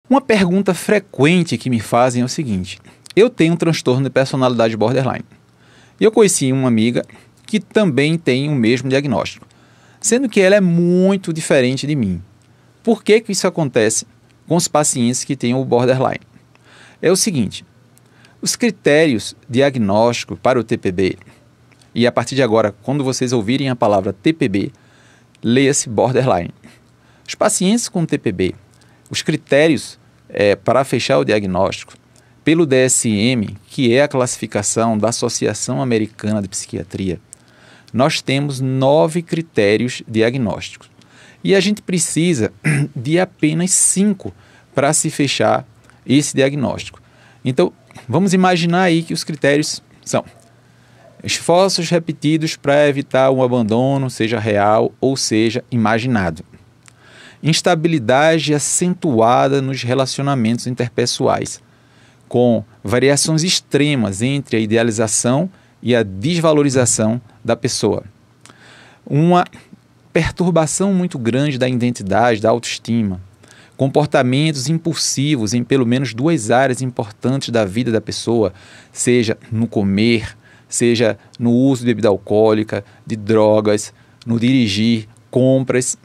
Uma pergunta frequente que me fazem é o seguinte: eu tenho um transtorno de personalidade borderline. E eu conheci uma amiga que também tem o mesmo diagnóstico, sendo que ela é muito diferente de mim. Por que isso acontece com os pacientes que têm o borderline? É o seguinte: os critérios diagnósticos para o TPB, e a partir de agora, quando vocês ouvirem a palavra TPB, leia-se borderline. Os pacientes com TPB, os critérios para fechar o diagnóstico, pelo DSM, que é a classificação da Associação Americana de Psiquiatria, nós temos 9 critérios diagnósticos. E a gente precisa de apenas 5 para se fechar esse diagnóstico. Então, vamos imaginar aí que os critérios são: esforços repetidos para evitar um abandono, seja real ou seja imaginado. Instabilidade acentuada nos relacionamentos interpessoais, com variações extremas entre a idealização e a desvalorização da pessoa. Uma perturbação muito grande da identidade, da autoestima. Comportamentos impulsivos em pelo menos 2 áreas importantes da vida da pessoa, seja no comer, seja no uso de bebida alcoólica, de drogas, no dirigir, compras.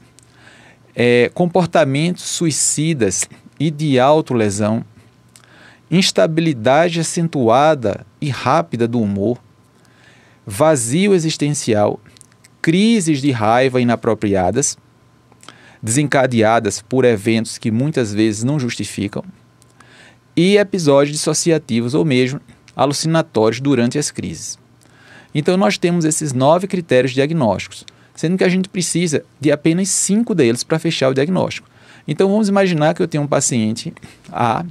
Comportamentos suicidas e de autolesão, instabilidade acentuada e rápida do humor, vazio existencial, crises de raiva inapropriadas, desencadeadas por eventos que muitas vezes não justificam, e episódios dissociativos ou mesmo alucinatórios durante as crises. Então nós temos esses 9 critérios diagnósticos, sendo que a gente precisa de apenas 5 deles para fechar o diagnóstico. Então vamos imaginar que eu tenho um paciente A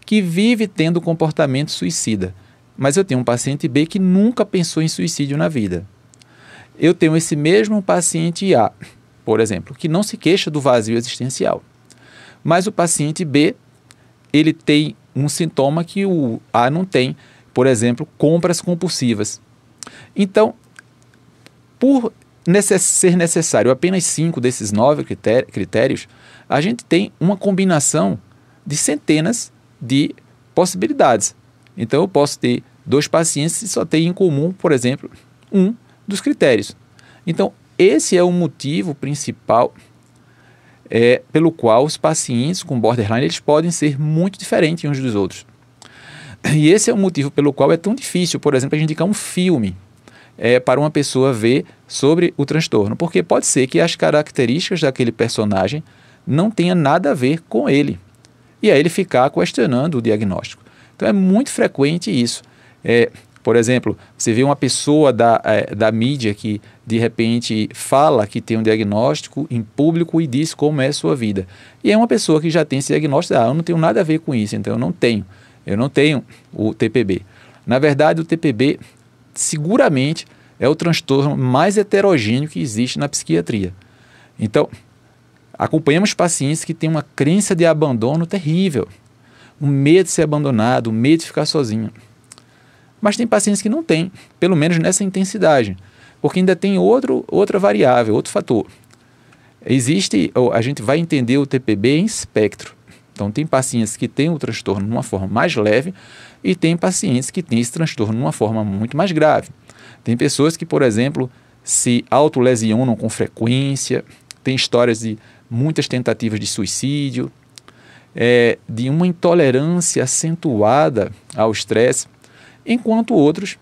que vive tendo comportamento suicida, mas eu tenho um paciente B que nunca pensou em suicídio na vida. Eu tenho esse mesmo paciente A, por exemplo, que não se queixa do vazio existencial, mas o paciente B, ele tem um sintoma que o A não tem, por exemplo, compras compulsivas. Então, por ser necessário apenas 5 desses 9 critérios, a gente tem uma combinação de centenas de possibilidades. Então eu posso ter 2 pacientes e só ter em comum, por exemplo, um dos critérios. Então esse é o motivo principal pelo qual os pacientes com borderline eles podem ser muito diferentes uns dos outros. E esse é o motivo pelo qual é tão difícil, por exemplo, a gente indicar um filme para uma pessoa ver sobre o transtorno, porque pode ser que as características daquele personagem não tenha nada a ver com ele, e aí ele ficar questionando o diagnóstico. Então é muito frequente isso. Por exemplo, você vê uma pessoa da mídia que de repente fala que tem um diagnóstico em público e diz como é a sua vida. E é uma pessoa que já tem esse diagnóstico, eu não tenho nada a ver com isso, então eu não tenho o TPB. Na verdade, o TPB seguramente é o transtorno mais heterogêneo que existe na psiquiatria. Então, acompanhamos pacientes que têm uma crença de abandono terrível, o medo de ser abandonado, o medo de ficar sozinho. Mas tem pacientes que não têm, pelo menos nessa intensidade, porque ainda tem outra variável, outro fator. A gente vai entender o TPB em espectro. Então, tem pacientes que têm o transtorno de uma forma mais leve e tem pacientes que têm esse transtorno de uma forma muito mais grave. Tem pessoas que, por exemplo, se autolesionam com frequência, tem histórias de muitas tentativas de suicídio, de uma intolerância acentuada ao estresse, enquanto outros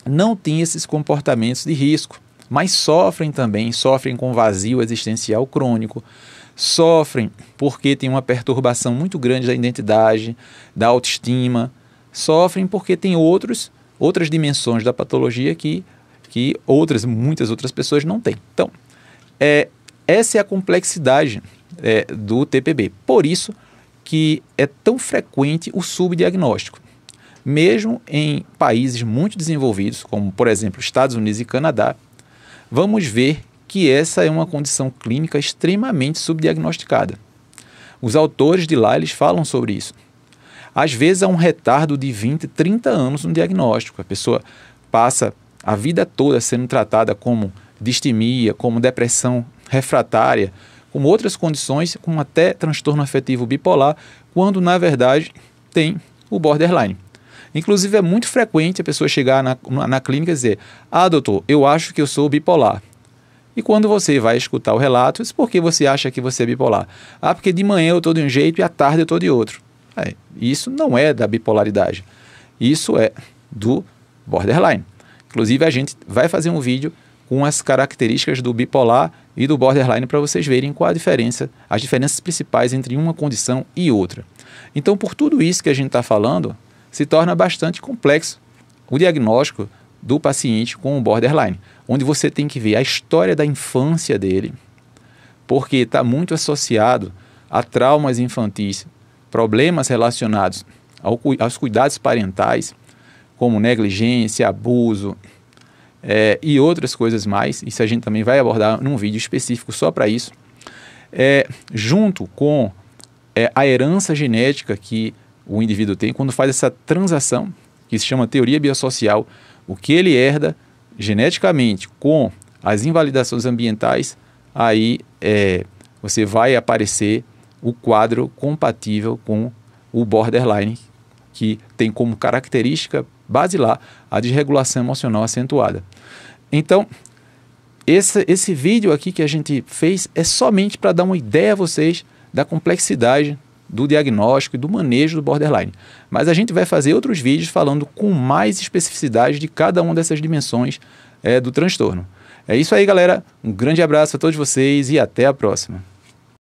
não têm esses comportamentos de risco, mas sofrem com vazio existencial crônico, sofrem porque tem uma perturbação muito grande da identidade, da autoestima, sofrem porque tem outras dimensões da patologia que muitas outras pessoas não têm. Então, essa é a complexidade do TPB. Por isso que é tão frequente o subdiagnóstico. Mesmo em países muito desenvolvidos, como, por exemplo, Estados Unidos e Canadá, vamos ver que essa é uma condição clínica extremamente subdiagnosticada. Os autores de lá eles falam sobre isso. Às vezes há um retardo de 20, 30 anos no diagnóstico. A pessoa passa a vida toda sendo tratada como distimia, como depressão refratária, como outras condições, como até transtorno afetivo bipolar, quando na verdade tem o borderline. Inclusive é muito frequente a pessoa chegar na clínica e dizer: ah, doutor, eu acho que eu sou bipolar. E quando você vai escutar o relato, diz: por que você acha que você é bipolar? Ah, porque de manhã eu estou de um jeito e à tarde eu estou de outro. Isso não é da bipolaridade, isso é do borderline. Inclusive a gente vai fazer um vídeo com as características do bipolar e do borderline para vocês verem qual a diferença, as diferenças principais entre uma condição e outra. Então, por tudo isso que a gente está falando, se torna bastante complexo o diagnóstico do paciente com o borderline, onde você tem que ver a história da infância dele, porque está muito associado a traumas infantis, problemas relacionados aos cuidados parentais, como negligência, abuso e outras coisas mais. Isso a gente também vai abordar num vídeo específico só para isso. Junto com a herança genética que o indivíduo tem, quando faz essa transação, que se chama teoria biosocial, o que ele herda geneticamente com as invalidações ambientais, aí você vai aparecer o quadro compatível com o borderline, que tem como característica basilar a desregulação emocional acentuada. Então, esse vídeo aqui que a gente fez é somente para dar uma ideia a vocês da complexidade do diagnóstico e do manejo do borderline. Mas a gente vai fazer outros vídeos falando com mais especificidade de cada uma dessas dimensões do transtorno. É isso aí, galera. Um grande abraço a todos vocês e até a próxima.